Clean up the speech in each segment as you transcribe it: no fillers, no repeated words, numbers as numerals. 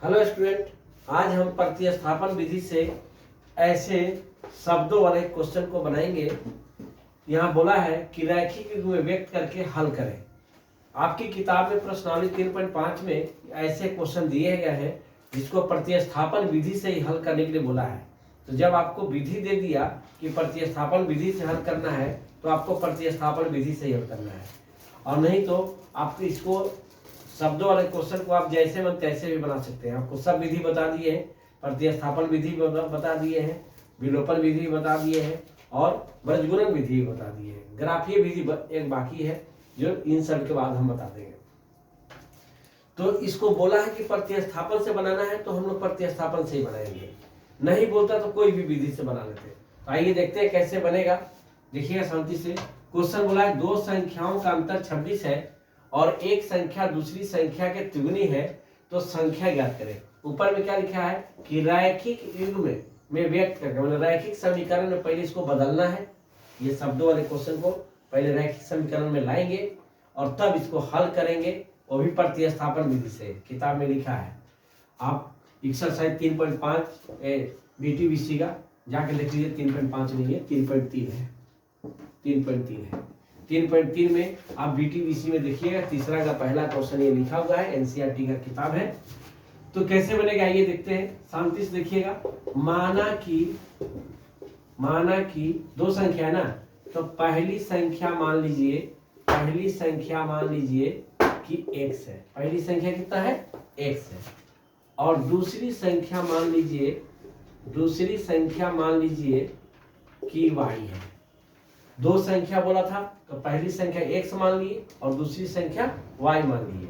Hello student, आज हम प्रतिस्थापन विधि से ऐसे शब्दों वाले क्वेश्चन को बनाएंगे। यहाँ बोला है कि रैखिक युग्म में व्यक्त करके हल करें। आपकी किताब में प्रश्नावली 3.5 में ऐसे क्वेश्चन दिए गए हैं जिसको प्रतिस्थापन विधि से ही हल करने के लिए बोला है। तो जब आपको विधि दे दिया कि प्रतिस्थापन विधि से हल करना है तो आपको प्रतिस्थापन विधि से ही हल करना है, और नहीं तो आप इसको शब्दों वाले क्वेश्चन को आप जैसे मन तैसे भी बना सकते हैं। आपको सब विधि बता दिए हैं, प्रतिस्थापन विधि बता दिए हैं, विलोपन विधि बता दिए हैं और ब्रजगुणन विधि बता दिए हैं। ग्राफीय विधि एक बाकी है जो इन सब के बाद हम बता देंगे। तो इसको बोला है कि प्रतिस्थापन से बनाना है तो हम लोग प्रतिस्थापन से ही बनाएंगे, नहीं बोलता तो कोई भी विधि से बना लेते हैं। तो आइए देखते हैं कैसे बनेगा। देखिएगा शांति से। क्वेश्चन बोला है दो संख्याओं का अंतर 26 है और एक संख्या दूसरी संख्या के तिगुनी है, तो संख्या ज्ञात करें। ऊपर में क्या लिखा है कि रैखिक युग्म में व्यक्त करके, मतलब रैखिक समीकरण में पहले इसको बदलना है। ये शब्दों वाले क्वेश्चन को पहले रैखिक समीकरण में लाएंगे और तब इसको हल करेंगे, वो भी प्रतिस्थापन विधि से। किताब में लिखा है, आप एक्सरसाइज 3.5 BTBC का जाके लिख लीजिए। 3.5 नहीं है, 3.3 है। 3.3 है। 3.3 में आप BTBC में देखिएगा, तीसरा का पहला क्वेश्चन ये लिखा हुआ है, NCERT का किताब है। तो कैसे बनेगा ये देखते हैं, शांति से देखिएगा। माना कि दो संख्या है ना, तो पहली संख्या मान लीजिए कि x है। पहली संख्या कितना है? x है। और दूसरी संख्या मान लीजिए कि y है। दो संख्या बोला था तो पहली संख्या x मान लिए और दूसरी संख्या y मान लिए।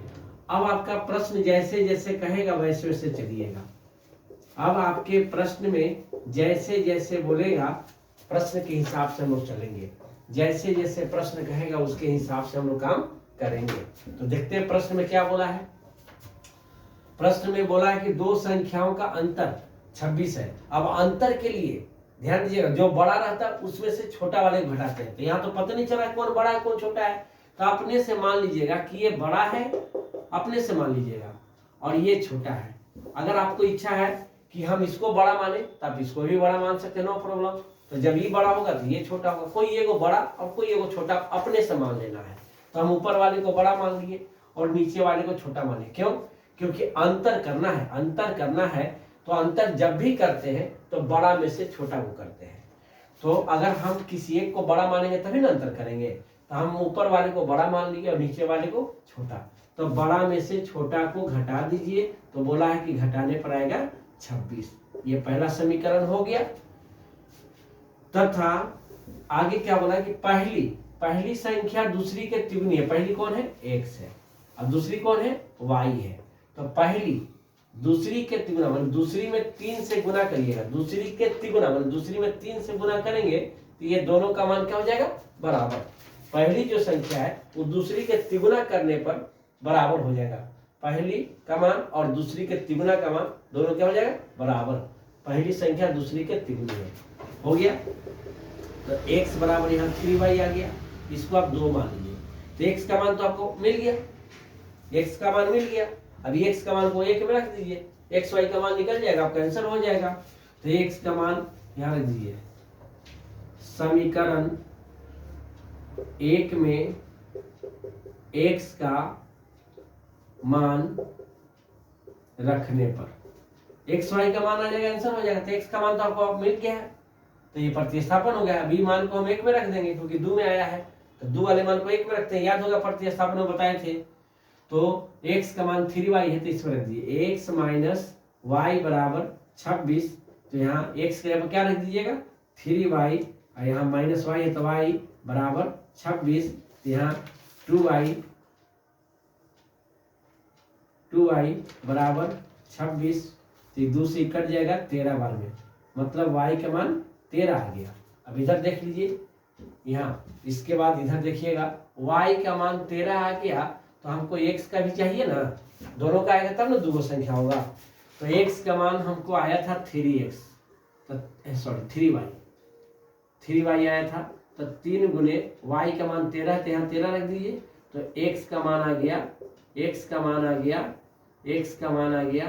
अब आपका प्रश्न जैसे जैसे कहेगा वैसे वैसे चलिएगा। अब आपके प्रश्न में जैसे जैसे बोलेगा प्रश्न के हिसाब से हम लोग चलेंगे, जैसे जैसे प्रश्न कहेगा उसके हिसाब से हम लोग काम करेंगे। तो देखते हैं प्रश्न में क्या बोला है। प्रश्न में बोला है कि दो संख्याओं का अंतर 26 है। अब अंतर के लिए ध्यान दीजिएगा, जो बड़ा रहता है उसमें से छोटा वाले को घटाते हैं। तो यहाँ तो पता नहीं चला कौन बड़ा है कौन छोटा है, तो अपने से मान लीजिएगा कि ये बड़ा है, अपने से मान लीजिएगा, और ये छोटा है। अगर आपको इच्छा है कि हम इसको बड़ा माने तो आप इसको भी बड़ा मान सकते हैं, नो प्रॉब्लम। तो जब ये बड़ा होगा तो ये छोटा होगा। कोई एगो बड़ा और कोई एगो छोटा अपने से मान लेना है। तो हम ऊपर वाले को बड़ा मान लिए और नीचे वाले को छोटा माने। क्यों? क्योंकि अंतर करना है। तो अंतर जब भी करते हैं तो बड़ा में से छोटा को करते हैं। तो अगर हम किसी एक को बड़ा मानेंगे तभी ना अंतर करेंगे। तो हम ऊपर वाले को बड़ा मान लिए और नीचे वाले को छोटा। तो बड़ा में से छोटा को घटा दीजिए, तो बोला है कि घटाने पर आएगा 26। ये पहला समीकरण हो गया। तथा आगे क्या बोला है कि पहली संख्या दूसरी के तिगुनी है। पहली कौन है? x है। अब दूसरी कौन है? y है। तो पहली दूसरी के तिगुना, मतलब दूसरी में 3 से गुना करिएगा। दूसरी के तिगुना मतलब दूसरी में 3 से गुना करेंगे तो ये दोनों का मान क्या हो जाएगा? बराबर। पहली जो संख्या है वो दूसरी के तिगुना करने पर बराबर हो जाएगा। पहली का मान और दूसरी के तिगुना का मान दोनों क्या हो जाएगा? बराबर। पहली संख्या दूसरी के तिगुनी है। हो गया। तो x बराबर यहाँ 3y आ गया। इसको आप 2 मान लीजिए। तो x का मान तो आपको मिल गया, x का मान मिल गया। अभी x का मान को 1 में रख दीजिए, x y का मान निकल जाएगा, आपका आंसर हो जाएगा। तो x का मान यहाँ रख दीजिए। समीकरण 1 में x का मान रखने पर x y का मान आ जाएगा, आंसर हो जाएगा। तो x का मान तो आपको मिल गया है, तो ये प्रतिस्थापन हो गया। अभी मान को हम 1 में रख देंगे क्योंकि 2 में आया है, तो 2 वाले मान को 1 में रखते हैं। याद होगा प्रतिस्थापन में बताए थे। तो x का मान 3y है तो इसमें रख दीजिए x माइनस y बराबर 26। तो यहाँ x के यहाँ क्या रख दीजिएगा? 3y, और यहाँ माइनस y है तो y बराबर 26। तो यहाँ 2y बराबर 26। तो 2 से कट जाएगा 13 बार में, मतलब y का मान 13 आ गया। अब इधर देख लीजिए, यहाँ इसके बाद इधर देखिएगा y का मान 13 आ गया। तो हमको x का भी चाहिए ना, दोनों का आएगा तब ना दो संख्या होगा। तो x का मान हमको आया था 3x, तो 3y आया था। तो 3 गुने y का मान 13 है तो यहाँ 13 रख दीजिए। तो x का मान आ गया x का मान आ गया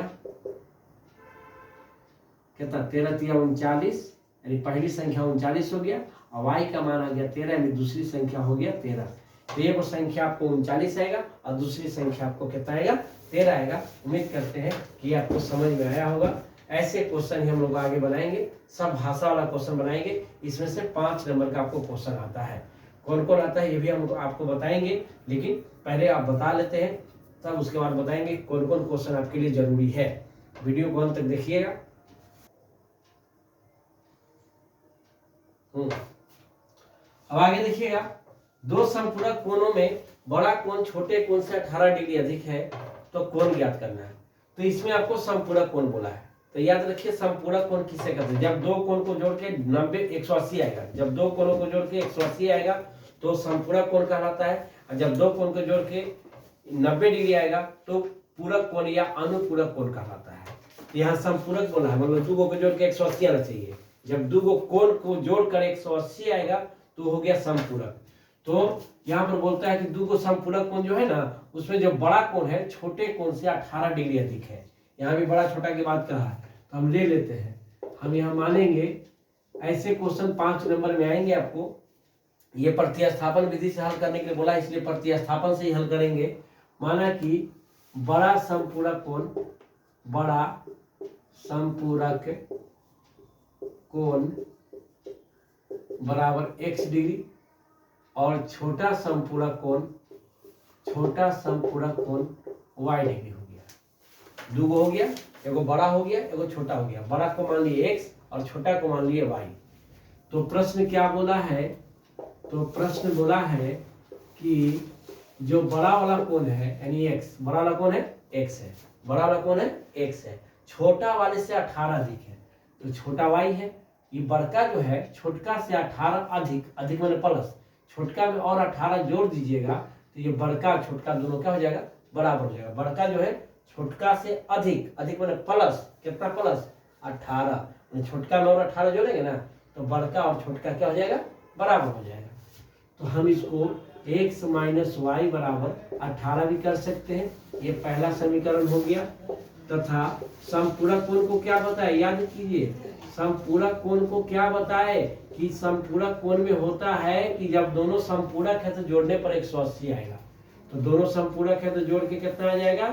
कितना 13 तिया 39, यानी पहली संख्या 39 हो गया, और y का मान आ गया 13, यानी दूसरी संख्या हो गया 13। तो एक संख्या आपको 39 आएगा और दूसरी संख्या आपको कितना आएगा 13 आएगा। उम्मीद करते हैं कि आपको समझ में आया होगा। ऐसे क्वेश्चन ही हम लोग आगे बनाएंगे, सब भाषा वाला क्वेश्चन बनाएंगे। इसमें से 5 नंबर का आपको क्वेश्चन आता है। कौन कौन आता है ये भी हम आपको बताएंगे, लेकिन पहले आप बता लेते हैं, तब उसके बाद बताएंगे कौन कौन क्वेश्चन आपके लिए जरूरी है। वीडियो को अंत तक देखिएगा। अब आगे देखिएगा, दो समपूरक कोणों में बड़ा कोण छोटे कोण से 18 डिग्री अधिक है तो कोण ज्ञात करना है। तो इसमें आपको समपूरक कोण बोला है, तो याद रखिए समपूरक कोण किसे कहते हैं। जब दो कोण को जोड़ के 90 180 आएगा, जब दो कोणों को जोड़ के 180 आएगा तो समपूरक कोण कहलाता है, और जब दो कोण को जोड़ के 90 डिग्री आएगा तो पूरक कोण या अनुपूरक कोण कहलाता है। यहाँ समपूरक बोला है, मतलब दो को जोड़ के 180 आना चाहिए। जब दो कोण को जोड़कर 180 आएगा तो हो गया समपूरक। तो यहाँ पर बोलता है कि दो को समपूरक कोण जो है ना, उसमें जो बड़ा कोण है छोटे कोण से 18 डिग्री अधिक है। यहाँ भी बड़ा छोटा की बात कहा है, तो हम ले लेते हैं। हम यहाँ मानेंगे, ऐसे क्वेश्चन 5 नंबर में आएंगे आपको। ये प्रतिस्थापन विधि से हल करने के लिए बोला, इसलिए प्रतिस्थापन से ही हल करेंगे। माना कि बड़ा समपूरक कोण, बड़ा समपूरक कोण बराबर x डिग्री, और छोटा समपूरक कोण y डिग्री हो गया। दो हो गया, एगो बड़ा हो गया, एगो छोटा हो गया। बड़ा को मान लिए x और छोटा को मान लिए y। तो प्रश्न क्या बोला है, तो प्रश्न बोला है कि जो बड़ा वाला कोण है यानी x, बड़ा वाला कोण है x है, बड़ा वाला कोण है x है, छोटा वाले से 18 अधिक है तो छोटा y है। ये बड़का जो है छोटका से 18 अधिक, अधिक मैंने प्लस, छोटका में और 18 जोड़ दीजिएगा तो ये बड़का छोटका दोनों क्या हो जाएगा बराबर हो जाएगा। बड़का जो है छोटका से अधिक, अधिक मैंने प्लस, कितना प्लस 18, छोटका में और 18 जोड़ेंगे ना तो बड़का और छोटका क्या हो जाएगा बराबर हो जाएगा। तो हम इसको x माइनस वाई बराबर 18 भी कर सकते हैं, ये पहला समीकरण हो गया। तथा समपूरक कोण को क्या बताए, याद कीजिए, समपूरक कोण को क्या बताए कि समपूरक कोण में होता है कि जब दोनों समपूरक है तो जोड़ने पर 180 आएगा। तो दोनों समपूरक है तो जोड़ के कितना आ जाएगा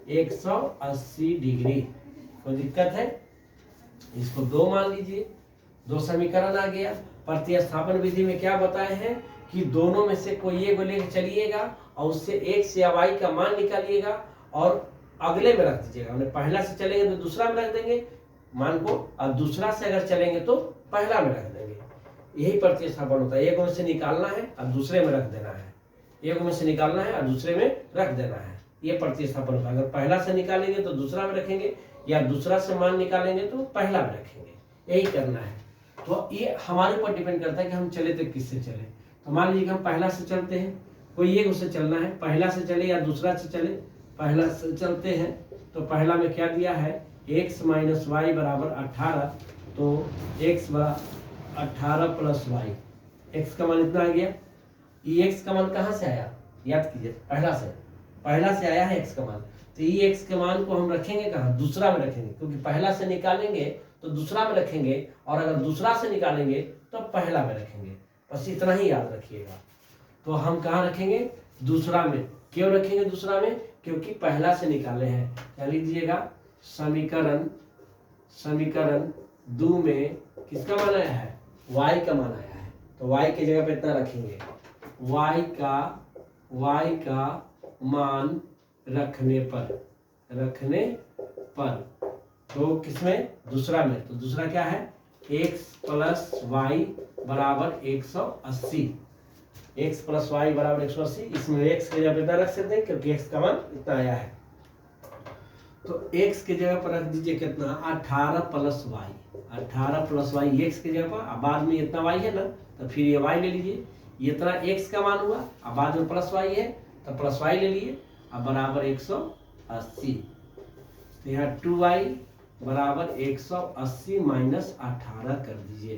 180 डिग्री। कोई दिक्कत है, इसको 2 मान लीजिए, 2 समीकरण आ गया। प्रतिस्थापन विधि में क्या बताए हैं कि दोनों में से कोई एक लेकर चलिएगा और उससे x या y का मान निकालिएगा और अगले में रख दीजिएगा। पहला से चलेंगे तो दूसरा में रख देंगे मान को, और दूसरा से अगर चलेंगे तो पहला में रख देंगे। यही प्रतिस्थापन होता है, एक में से निकालना है और दूसरे में रख देना है, एक में से निकालना है और दूसरे में रख देना है। ये प्रतिस्थापन होता है। अगर पहला से निकालेंगे तो दूसरा में रखेंगे, या दूसरा से मान निकालेंगे तो पहला में रखेंगे, यही करना है। तो ये हमारे ऊपर डिपेंड करता है कि हम चले तो किससे चले। तो मान लीजिए हम पहला से चलते हैं, कोई एक उससे चलना है, पहला से चले या दूसरा से चले, पहला से चलते हैं। तो पहला में क्या दिया है x माइनस वाई बराबर 18, तो x बराबर 18 प्लस वाई, x का मान इतना आ गया। ये x का मान कहाँ से आया याद कीजिए, पहला से आया है x का मान। तो ये x के मान को हम रखेंगे कहाँ, दूसरा में रखेंगे, क्योंकि पहला से निकालेंगे तो दूसरा में रखेंगे, और अगर दूसरा से निकालेंगे तो पहला में रखेंगे। बस इतना ही याद रखिएगा। तो हम कहाँ रखेंगे दूसरा में। क्यों रखेंगे दूसरा में, क्योंकि पहला से निकाले हैं। क्या लिख दीजिएगा, समीकरण 2 में किसका मान आया है y का मान आया है। तो y की जगह पे इतना रखेंगे, y का मान रखने पर तो किसमें दूसरा में, तो दूसरा क्या है x प्लस वाई बराबर 180, x प्लस वाई बराबर 180। इसमें x की जगह पे इतना रख सकते हैं क्योंकि x का मान इतना आया है। तो x की जगह पर रख दीजिए कितना 18 प्लस वाई, x की जगह पर, बाद में इतना y है ना तो फिर ये y ले लीजिए, ये इतना x का मान हुआ, अब बाद में प्लस y है तो प्लस y ले लिए, अब बराबर 180। तो यहाँ 2y बराबर 180 माइनस 18 कर दीजिए,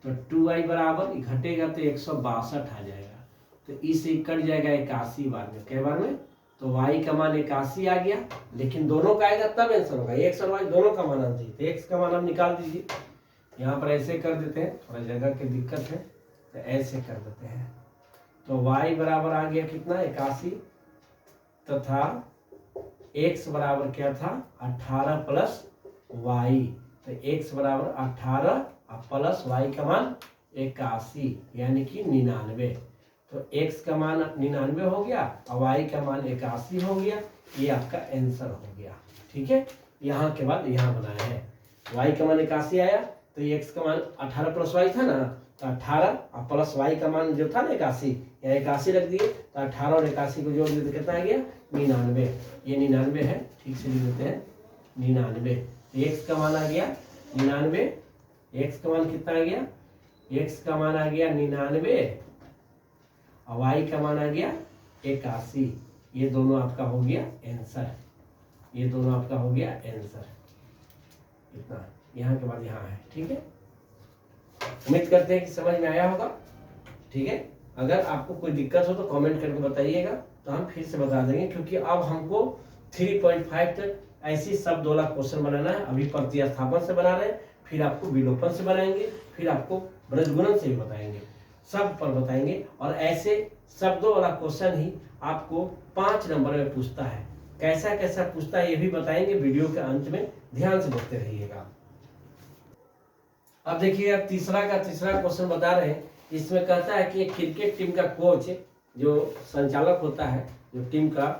तो 2y बराबर घटेगा तो 162 आ जाएगा। तो इसे कट जाएगा 81 बार में, कई बार में, तो y का मान 81 आ गया, लेकिन दोनों का आएगा तब आंसर होगा, x और y दोनों का मान आना चाहिए। तो x का मान आप निकाल दीजिए, यहाँ पर ऐसे कर देते हैं, थोड़ा जगह की दिक्कत है तो ऐसे कर देते हैं। तो y बराबर आ गया कितना 81 तथा x बराबर क्या था 18 प्लस y, तो x बराबर 18 प्लस y का मान 81 यानी कि 99। तो x का मान 99 हो गया और y का मान 81 हो गया, ये आपका आंसर हो गया। ठीक है, यहाँ के बाद यहाँ बनाया है, y का मान 81 आया तो x का मान 18 प्लस y था ना, तो 18 और प्लस y का मान जो था ना 81, यहाँ 81 रख दिए, तो 18 और 81 को जोड़ दिए तो कितना आ गया 99। ये 99 है, ठीक से लिख देते हैं 99। x का मान आ गया 99, x का मान कितना आ गया, x का मान आ गया 99 और y का मान आ गया 81। ये दोनों आपका हो गया आंसर, ये दोनों आपका हो गया आंसर। इतना यहाँ के बाद यहाँ है। ठीक है, उम्मीद करते हैं कि समझ में आया होगा। ठीक है, अगर आपको कोई दिक्कत हो तो कमेंट करके बताइएगा, तो हम फिर से बता देंगे, क्योंकि अब हमको 3.5 तक ऐसी सब 2 लाख क्वेश्चन बनाना है। अभी प्रतिस्थापन से बना रहे हैं, फिर आपको विलोपन से बनाएंगे, फिर आपको ब्रजगुणन से भी बताएंगे, सब पर बताएंगे। और ऐसे शब्दों वाला क्वेश्चन ही आपको 5 नंबर में पूछता है। कैसा कैसा पूछता है ये भी बताएंगे वीडियो के अंत में, ध्यान से देखते रहिएगा। अब देखिए तीसरा क्वेश्चन बता रहे हैं। इसमें कहता है कि क्रिकेट टीम का कोच जो संचालक होता है, जो टीम का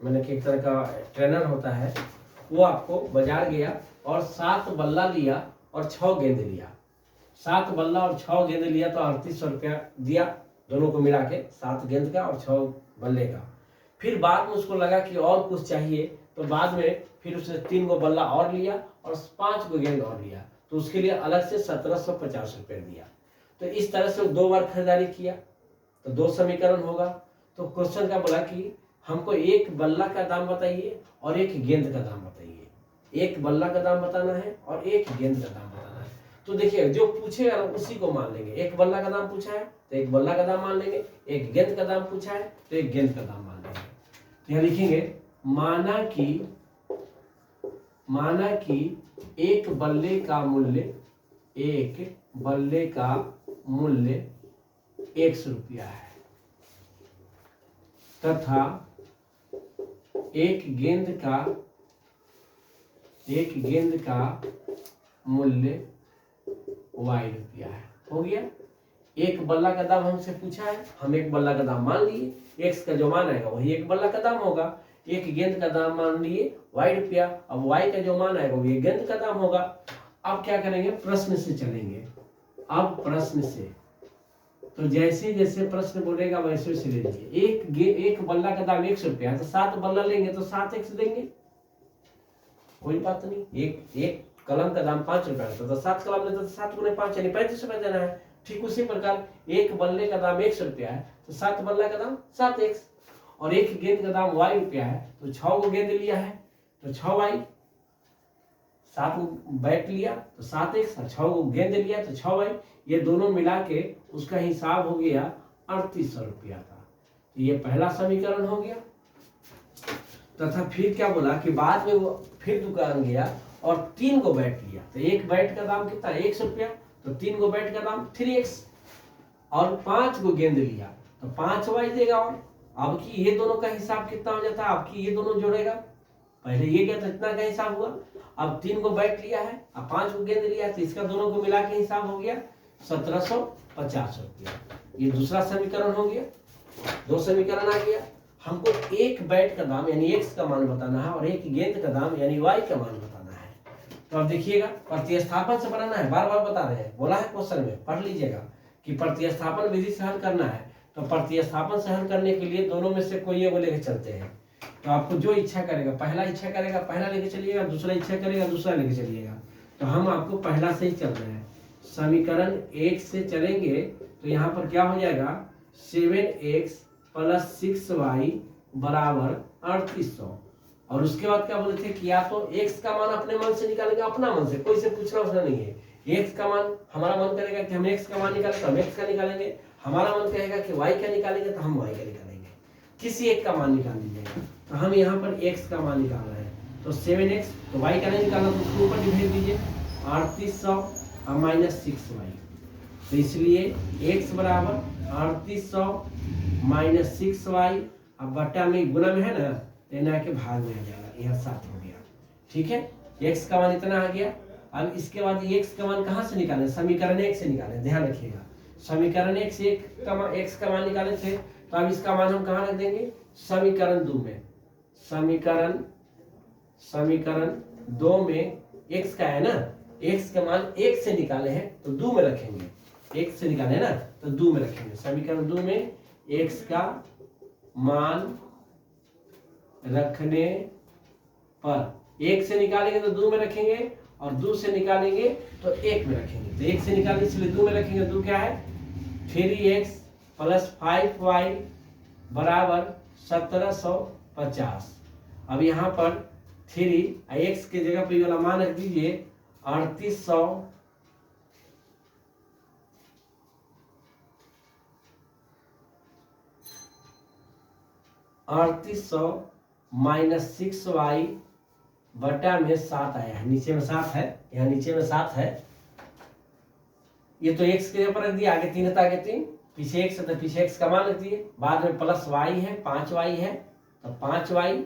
मैंने कि एक तरह का ट्रेनर होता है, वो आपको बाजार गया और 7 बल्ला लिया और 6 गेंद लिया। 7 बल्ला और 6 गेंद लिया तो 3800 रुपया दिया, दोनों को मिला के 7 गेंद का और 6 बल्ले का। फिर बाद में उसको लगा कि और कुछ चाहिए, तो बाद में फिर उसने 3 गो बल्ला और लिया और 5 गो गेंद और लिया, तो उसके लिए अलग से 1750 रुपये दिया। तो इस तरह से 2 बार खरीदारी किया, तो 2 समीकरण होगा। तो क्वेश्चन का बोला कि हमको 1 बल्ला का दाम बताइए और 1 गेंद का दाम बताइए। 1 बल्ला का दाम बताना है और 1 गेंद का दाम बताना है। तो देखिए जो पूछेगा उसी को मान लेंगे। 1 बल्ला का दाम पूछा है तो 1 बल्ला का दाम मान लेंगे, 1 गेंद का दाम पूछा है तो 1 गेंद का दाम मान लेंगे। तो यहाँ लिखेंगे माना कि 1 बल्ले का मूल्य 100 रुपया है तथा 1 गेंद का मूल्य y रुपया है। हो गया, 1 बल्ला का दाम हमसे पूछा है, हम 1 बल्ला का दाम मान लिए, x का जो मान आएगा वही 1 बल्ला का दाम होगा। 1 गेंद का दाम मान लिए y रुपया, अब y का जो मान आएगा वो 1 गेंद का दाम होगा। अब क्या करेंगे, प्रश्न से चलेंगे। अब प्रश्न से तो जैसे जैसे प्रश्न बोलेगा वैसे वैसे ले लीजिए। 1 बल्ला का दाम 100 रुपया है, तो 7 बल्ला लेंगे तो 7x देंगे, कोई बात नहीं। एक कलम का दाम 5 रुपया है तो 7 कलम लेते तो 7 गुने 5 यानी 35 रुपया देना है। ठीक उसी प्रकार 1 बल्ले का दाम 100 रुपया है तो 7 बल्ला का दाम 7x, और 1 गेंद का दाम y रुपया है तो 6 को गेंद लिया है तो 6y, 7 को बैट लिया तो 7x और 6 को गेंद लिया तो 6y, ये दोनों मिला के उसका हिसाब हो गया 3800 रुपया का। तो ये पहला समीकरण हो गया। तथा फिर क्या बोला कि बाद में वो फिर दुकान गया और 3 को बैट लिया, तो 1 बैट का दाम कितना 100 रुपया, तो 3 को बैट का दाम 3x, और 5 को गेंद लिया तो 5y देगा। और अब की ये दोनों का हिसाब कितना हो जाता है, आपकी ये दोनों जोड़ेगा, पहले ये गया तो इतना का हिसाब हुआ, अब 3 को बैट लिया है अब 5 को गेंद लिया तो इसका दोनों को मिला के हिसाब हो गया 1750 रुपया। ये दूसरा समीकरण हो गया। 2 समीकरण आ गया। हमको 1 बैट का दाम यानी x का मान बताना है और 1 गेंद का दाम यानी y का मान बताना है। तो अब देखिएगा प्रतिस्थापन से बनाना है, बार बार बता रहे हैं, बोला है क्वेश्चन में, पढ़ लीजिएगा कि प्रतिस्थापन विधि से हल करना है। तो प्रतिस्थापन से हल करने के लिए दोनों में से कोई एक लेके चलते हैं। तो आपको जो इच्छा करेगा, पहला इच्छा करेगा पहला लेके चलिएगा, दूसरा इच्छा करेगा दूसरा लेके चलिएगा। तो हम आपको पहला से ही चल रहे हैं, समीकरण 1 से चलेंगे तो यहाँ पर क्या हो जाएगा 7x + 6y = 3800। और उसके बाद क्या बोले थे कि या तो x का मान अपने मन से निकालेंगे, अपना मन से, कोई से पूछना उसना नहीं है। x का मान हमारा मन करेगा कि हम x का मान निकालें तो हम x का निकालेंगे, हमारा मन कहेगा कि y का निकालेंगे तो हम y का निकालेंगे। किसी एक का मान निकाल दीजिएगा। तो हम यहाँ पर x का मान निकाल रहे हैं, तो 7x, तो y का नहीं निकालना तो उसके ऊपर डिवाइड दीजिए 3800 और माइनस 6y। तो इसलिए x बराबर 3800 माइनस 6y, अब बटा में गुना में है ना, लेना के भाग में आ जाएगा, यह 7 हो गया। ठीक है, x का मान इतना आ गया। अब इसके बाद x का मान कहाँ से निकालें, समीकरण 1 से निकालें, ध्यान रखिएगा। समीकरण 1 से x का मान निकाले थे, तो अब इसका मान हम कहाँ रख देंगे, समीकरण 2 में। समीकरण 2 में x का है ना, x का मान 1 से निकाले हैं तो 2 में रखेंगे, 1 से निकाले ना तो 2 में रखेंगे। समीकरण 2 में x का मान रखने पर 1 से निकालेंगे तो 2 में रखेंगे, और 2 से निकालेंगे तो 1 में रखेंगे। तो 1 से निकालेंगे इसलिए 2 में रखेंगे। 2 क्या है, 3x प्लस 5y बराबर 1750। अब यहाँ पर 3x के जगह पर ये वाला मान रख दीजिए 3800 माइनस 6y बटा में 7 आया है, नीचे में 7 है, यहाँ नीचे में 7 है। ये तो x के ऊपर रख दिया, आगे 3 है तो आगे 3, पीछे x है तो पीछे x का मान रख दिए, बाद में प्लस y है, 5y है तो 5y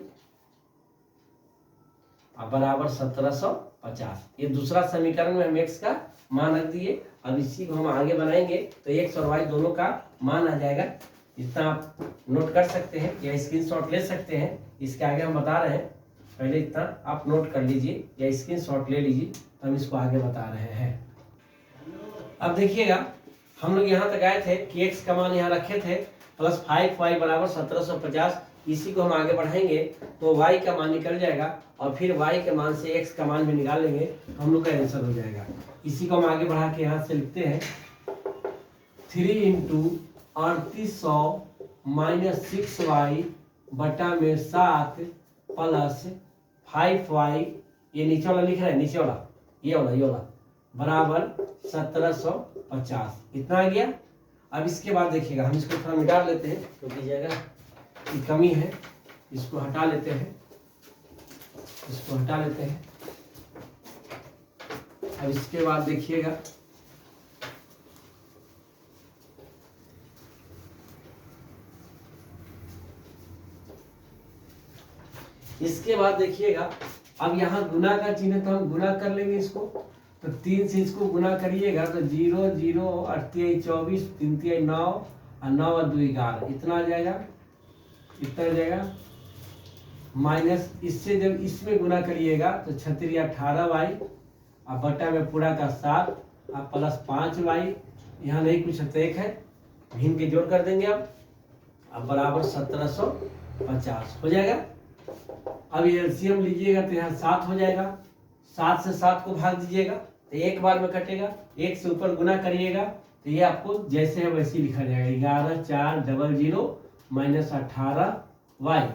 बराबर 1750। ये दूसरा समीकरण में हम x का मान रख दिए। अब इसी को हम आगे बनाएंगे तो x और y दोनों का मान आ जाएगा। इतना आप नोट कर सकते हैं या स्क्रीनशॉट ले सकते हैं, इसके आगे हम बता रहे हैं, पहले इतना आप नोट कर लीजिए या स्क्रीनशॉट ले लीजिए, तो हम इसको आगे बता रहे हैं। अब देखिएगा, हम लोग यहाँ तक आए थे कि x का मान यहाँ रखे थे प्लस 5y बराबर 1750। इसी को हम आगे बढ़ाएंगे तो y का मान निकल जाएगा, और फिर y के मान से x का मान भी निकाल लेंगे तो हम लोग का आंसर हो जाएगा। इसी को हम आगे बढ़ा के यहाँ से लिखते हैं 3 × 3800 माइनस 6y बटा में 7 प्लस 5y, ये नीचे वाला लिख रहे हैं, नीचे वाला ये वाला बराबर 1750। इतना आ गया। अब इसके बाद देखिएगा, हम इसको थोड़ा मिटा लेते हैं क्योंकि जगह की कमी है, इसको हटा लेते हैं, इसको हटा लेते हैं। अब इसके बाद देखिएगा, इसके बाद देखिएगा, अब यहाँ गुना का चिन्ह तो हम गुना कर लेंगे इसको, तो 3 से इसको गुना करिएगा तो 0 0 8 24 3 3 9 और 9 और 2 11, इतना आ जाएगा, इतना आ जाएगा। माइनस इससे जब इसमें गुना करिएगा तो 36 18y और बटा में पूरा का 7 और प्लस 5y, यहाँ नहीं कुछ तो 1 है, भिन्न के जोड़ कर देंगे अब बराबर 1750 हो जाएगा। अब ये एलसीएम लीजिएगा तो यहाँ 7 हो जाएगा, 7 से 7 को भाग दीजिएगा तो एक बार में कटेगा, 1 से ऊपर गुना करिएगा तो ये आपको जैसे है वैसे लिखा जाएगा 11 4 00 माइनस 18y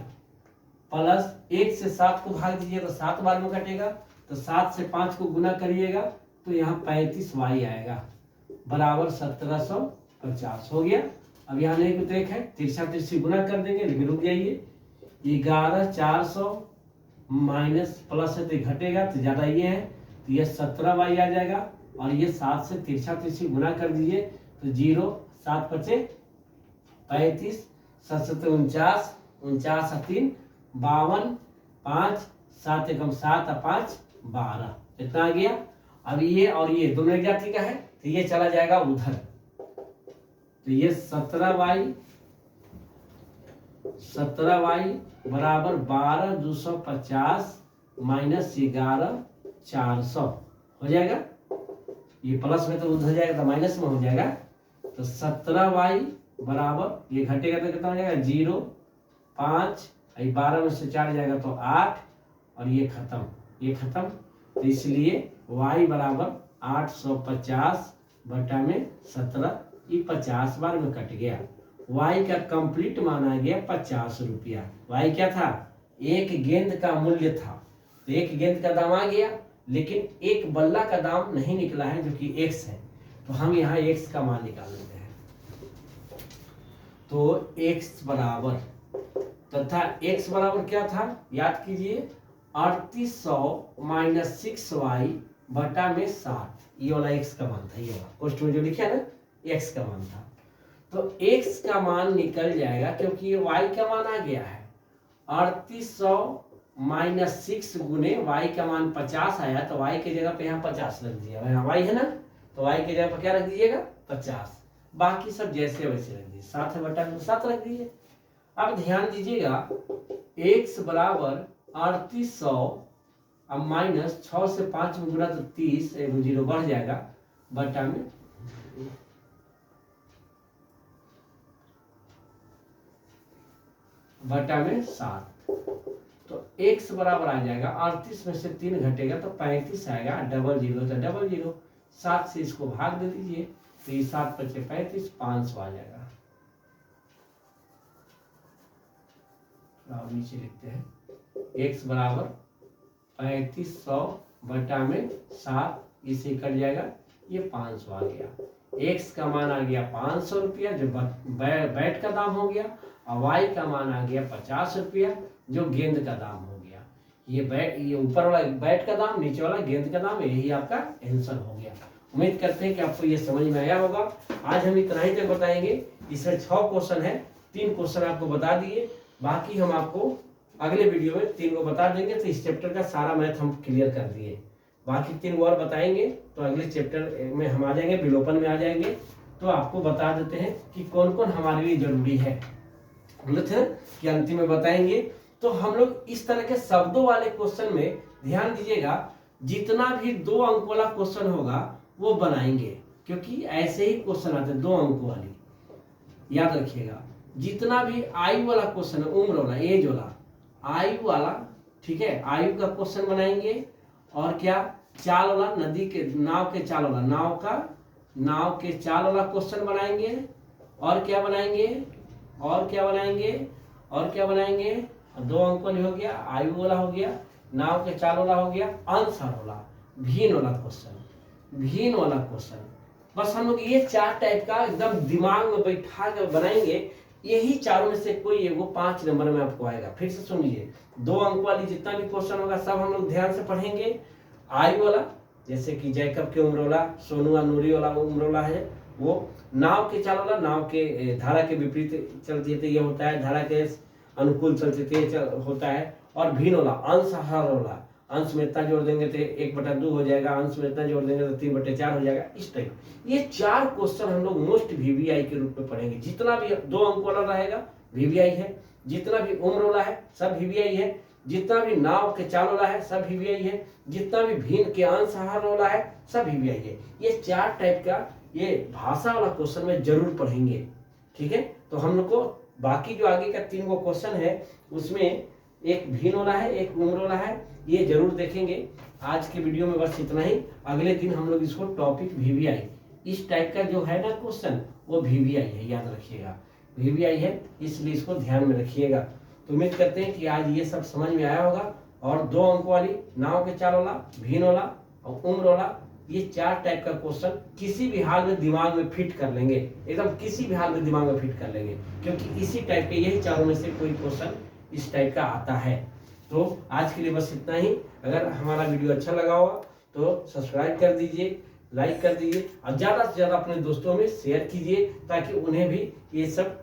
प्लस 1 से 7 को भाग दीजिएगा तो 7 बार में कटेगा, तो 7 से 5 को गुना करिएगा तो यहाँ 35y आएगा बराबर 1750 हो गया। अब यहाँ नहीं कुछ एक है, तिरछा तिरछी गुना कर देंगे, लेकिन रुक जाइए, 11 400 माइनस प्लस है तो घटेगा तो ज़्यादा ये है तो ये 17y आ जाएगा, और ये 7 से तिरछा तिरछी गुना कर दीजिए तो 0 7 5 35 7 7 49 49 3 52 5 7 1 7 5 12, इतना आ गया। अब ये और ये दोनों एक जाति का है तो ये चला जाएगा उधर, तो ये 17y बराबर 12 250 माइनस 11 400 हो जाएगा। ये प्लस में तो उधर जाएगा तो माइनस में हो जाएगा, तो 17y बराबर ये घटेगा तो कितना हो जाएगा 0 5, 12 में से 4 जाएगा तो 8, और ये खत्म, ये खत्म। तो इसलिए y बराबर 850 बटा में 17, ये 50 बार में कट गया। y का कंप्लीट माना गया 50 रुपया। y क्या था, एक गेंद का मूल्य था, तो एक गेंद का दाम आ गया, लेकिन एक बल्ला का दाम नहीं निकला है जो कि x है, तो हम यहाँ x का मान निकाल लेते हैं। तो x बराबर तथा x बराबर क्या था, याद कीजिए 3800 माइनस 6y बटा में 7, ये वाला x का मान था, ये वाला क्वेश्चन में जो लिखा है ना x का मान था। तो x का मान निकल जाएगा क्योंकि ये y का मान आ गया है, 3800 माइनस 6 गुने y का मान 50 आया, तो y की जगह पे यहाँ 50 रख दिया, यहाँ y है ना, तो y की जगह पर क्या रख दीजिएगा 50, बाकी सब जैसे वैसे रख दीजिए, 7 बटा में 7 रख दीजिए। अब ध्यान दीजिएगा x बराबर 3800, अब माइनस 6 से 5 में गुना तो 30, 0 बढ़ जाएगा, बटा में 7, तो x बराबर आ जाएगा 38 में से 3 घटेगा तो 35 आएगा, डबल जीरो 7 से इसको भाग दे दीजिए, तो ये 7 बचे 35, 500 आ जाएगा। और नीचे लिखते हैं x बराबर 3500 बटा में 7, इसे कट जाएगा, ये 500 आ गया। x का मान आ गया 500 रुपया जो बैट का दाम हो गया, और y का मान आ गया 50 रुपया जो गेंद का दाम हो गया। ये ऊपर वाला बैट का दाम, नीचे वाला गेंद का दाम, यही आपका आंसर हो गया। उम्मीद करते हैं कि आपको ये समझ में आया होगा। आज हम इतना ही तक बताएंगे, इसमें 6 क्वेश्चन है, 3 क्वेश्चन आपको बता दिए, बाकी हम आपको अगले वीडियो में 3 को बता देंगे। तो इस चैप्टर का सारा मैथ हम क्लियर कर दिए, बाकी 3 और बताएंगे, तो अगले चैप्टर में हम आ जाएंगे, विलोपन में आ जाएंगे, तो आपको बता देते हैं कि कौन कौन हमारे लिए जरूरी है, बोले थे कि अंतिम में बताएंगे। तो हम लोग इस तरह के शब्दों वाले क्वेश्चन में ध्यान दीजिएगा, जितना भी 2 अंक वाला क्वेश्चन होगा वो बनाएंगे, क्योंकि ऐसे ही क्वेश्चन आते हैं 2 अंक वाली, याद रखिएगा। जितना भी आयु वाला क्वेश्चन है, उम्र वाला, एज वाला, आयु वाला, ठीक है, आयु का क्वेश्चन बनाएंगे, और क्या चाल वाला, नदी के नाव के चाल वाला, नाव के चाल वाला क्वेश्चन बनाएंगे, और क्या बनाएंगे, और क्या बनाएंगे 2 अंक वाली हो गया, आयु वाला हो गया, नाव के चाल वाला हो गया, आंसर वाला, भीन वाला क्वेश्चन। बस हम लोग ये 4 टाइप का एकदम दिमाग में बैठा कर बनाएंगे, यही चारों में से कोई एगो 5 नंबर में आपको आएगा। फिर से सुन लीजिए, 2 अंक वाली जितना भी क्वेश्चन होगा सब हम लोग ध्यान से पढ़ेंगे। आयु वाला, जैसे कि जैकब के उम्र वाला, सोनू नूरी वाला उम्र वाला है वो, नाव के चाल वाला, नाव के धारा के विपरीत चलती है, ये होता है, धारा के अनुकूल चलती है, होता है, और भीन वाला, अंश हर वाला, अंश में इतना जोड़ देंगे तो 1/2 हो जाएगा, अंश में इतना जोड़ देंगे तो 3/4 हो जाएगा, इस टाइप। ये 4 क्वेश्चन हम लोग मोस्ट वीवीआई के रूप में पढ़ेंगे। जितना भी 2 अंक वाला रहेगा वीवीआई है, जितना भी उम्र वाला है सब वीवीआई है, जितना भी नाव के चाल वाला है सब वीवीआई है, जितना भी भीन के अंश हर वाला है सब वीवीआई है। ये 4 टाइप का ये भाषा वाला क्वेश्चन में जरूर पढ़ेंगे, ठीक है। तो हम लोग को बाकी जो आगे का 3 गो क्वेश्चन है, उसमें एक भीन वाला है, एक उम्र वाला है, ये जरूर देखेंगे। आज के वीडियो में बस इतना ही। अगले दिन हम लोग इसको टॉपिक वीवीआई, इस टाइप का जो है ना क्वेश्चन, वो वीवीआई है, याद रखिएगा, वीवीआई है, इसलिए इसको ध्यान में रखिएगा। तो उम्मीद करते हैं कि आज ये सब समझ में आया होगा। और 2 अंक वाली, नाव के चाल वाला, भीन वाला और उम्र वाला, ये 4 टाइप का क्वेश्चन किसी भी हाल में दिमाग में फिट कर लेंगे, एकदम किसी भी हाल में दिमाग में फिट कर लेंगे, क्योंकि इसी टाइप के यही चारों में से कोई क्वेश्चन इस टाइप का आता है। तो आज के लिए बस इतना ही। अगर हमारा वीडियो अच्छा लगा होगा तो सब्सक्राइब कर दीजिए, लाइक कर दीजिए, और ज़्यादा से ज़्यादा अपने दोस्तों में शेयर कीजिए, ताकि उन्हें भी ये सब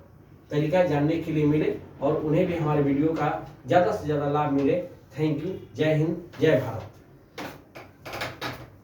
तरीका जानने के लिए मिले और उन्हें भी हमारे वीडियो का ज़्यादा से ज़्यादा लाभ मिले। Thank you. जय हिंद, जय भारत।